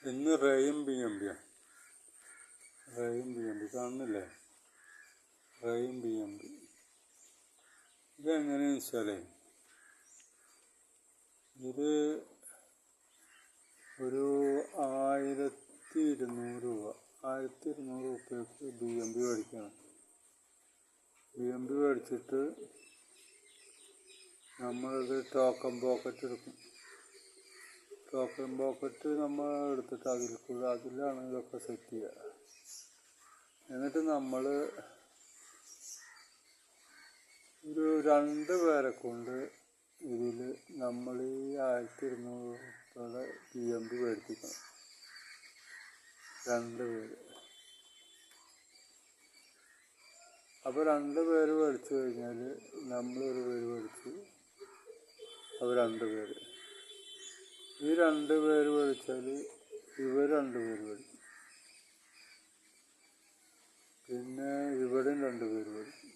ഇന്ന് റെയും B M B കാണുന്നില്ലേ? റെയും B M B ഇതെങ്ങനെയാണെന്ന് വെച്ചാലേ, ഇത് ഒരു 1200 രൂപ 1200 രൂപയ്ക്ക് ബി എം ബി മേടിക്കണം. ബി എം ബി മേടിച്ചിട്ട് നമ്മളത് ടോക്കൺ പോക്കറ്റ് എടുക്കും. ടോക്കൺ പോക്കറ്റ് നമ്മൾ എടുത്തിട്ട് അതിലാണ് ഇതൊക്കെ സെറ്റ് ചെയ്യുക. എന്നിട്ട് നമ്മൾ ഒരു 2 പേരെ കൊണ്ട് ഇതിൽ നമ്മൾ ഈ 1200 രൂപയുടെ ബി എം ബി മേടിപ്പിക്കണം. 2 പേര്. അപ്പോൾ 2 പേര് മേടിച്ചു കഴിഞ്ഞാൽ നമ്മളൊരു പേര് മേടിച്ചു, അവർ 2 പേര്. ഈ 2 പേര് മേടിച്ചാൽ ഇവർ 2 പേര് മേടിക്കും. പിന്നെ ഇവിടെയും 2 പേര് മേടിക്കും.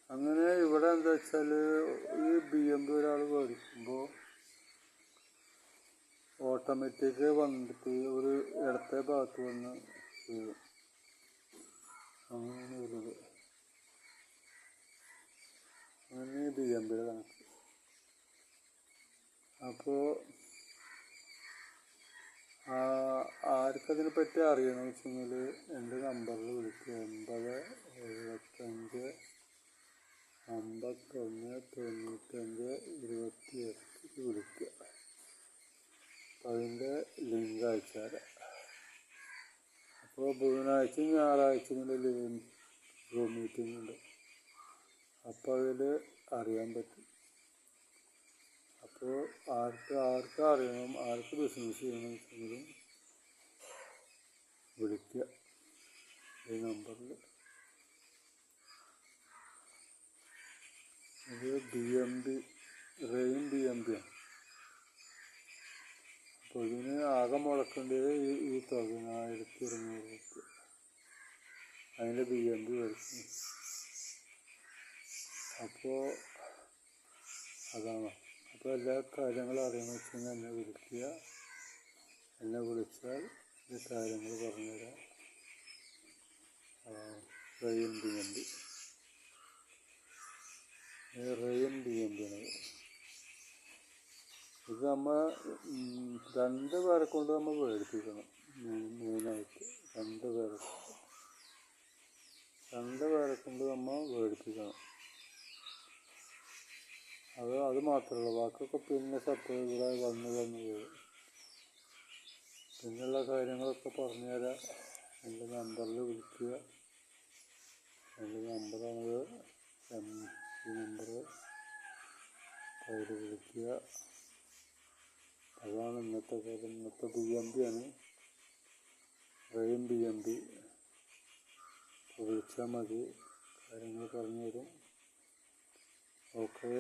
അങ്ങനെ ഇവിടെ എന്താ വെച്ചാൽ, ഈ ബി എം ബി ഒരാൾ മേടിക്കുമ്പോൾ ഓട്ടോമാറ്റിക് വന്നിട്ട് ഒരു ഇടത്തെ ഭാഗത്ത് വന്ന് വീഴും. അങ്ങനെയാണ് വരുന്നത്. അങ്ങനെ ബി എം ബിയുടെ കണക്ക്. അപ്പോൾ ആർക്കതിനെ പറ്റി അറിയണമെന്ന് വെച്ചെങ്കിൽ എൻ്റെ നമ്പറിൽ വിളിക്കുക. 80 75 51 95 വിളിക്കുക. അപ്പോൾ അതിൻ്റെ ലിങ്ക് അയച്ചു തരാം. അപ്പോൾ ബുധനാഴ്ചയും ഞായറാഴ്ചയും റൂം മീറ്റിംഗ് ഉണ്ട്. അപ്പോൾ അതിൽ അറിയാൻ പറ്റും. അപ്പോൾ ആർക്ക് അറിയണം, ആർക്ക് ബിസിനസ് ചെയ്യണം വെച്ചെങ്കിലും വിളിക്കുക ഈ നമ്പറിൽ. ഇത് ബി എം ബി റെയും ബി എം ബി ആണ്. അപ്പോൾ ഇതിന് ആകെ മുടക്കേണ്ടത് ഈ തുക 1200 രൂപ. അതിൻ്റെ ബി എം ബി മേടിക്കുന്നു. അപ്പോൾ അതാണ്. അപ്പോൾ എല്ലാ കാര്യങ്ങളും അറിയണമെന്ന് വെച്ച് കഴിഞ്ഞാൽ എന്നെ വിളിക്കുക. എന്നെ വിളിച്ചാൽ ഈ കാര്യങ്ങൾ പറഞ്ഞുതരാം. റെയും ബി എം ബി ആണ്. ഇത് നമ്മൾ 2 പേരെ കൊണ്ട് നമ്മൾ മേടിപ്പിക്കണം. മെയിനായിട്ട് 2 പേരെ കൊണ്ട് നമ്മൾ മേടിപ്പിക്കണം. അത് മാത്രമല്ല, ബാക്കിയൊക്കെ പിന്നെ സെപ്പറേറ്റ് ഇവിടെ വന്ന് വരും. പിന്നെയുള്ള കാര്യങ്ങളൊക്കെ പറഞ്ഞുതരാം. എൻ്റെ നമ്പറിൽ വിളിക്കുക. എൻ്റെ നമ്പറാണത്. ഈ നമ്പർ അതിൽ വിളിക്കുക. അതാണ് ഇന്നത്തെ കാര്യം. ഇന്നത്തെ ബി എം ബി ആണ്, റെയും ബി എം ബി. വിളിച്ചാൽ മതി, കാര്യങ്ങൾ പറഞ്ഞു തരും. ഓക്കെ.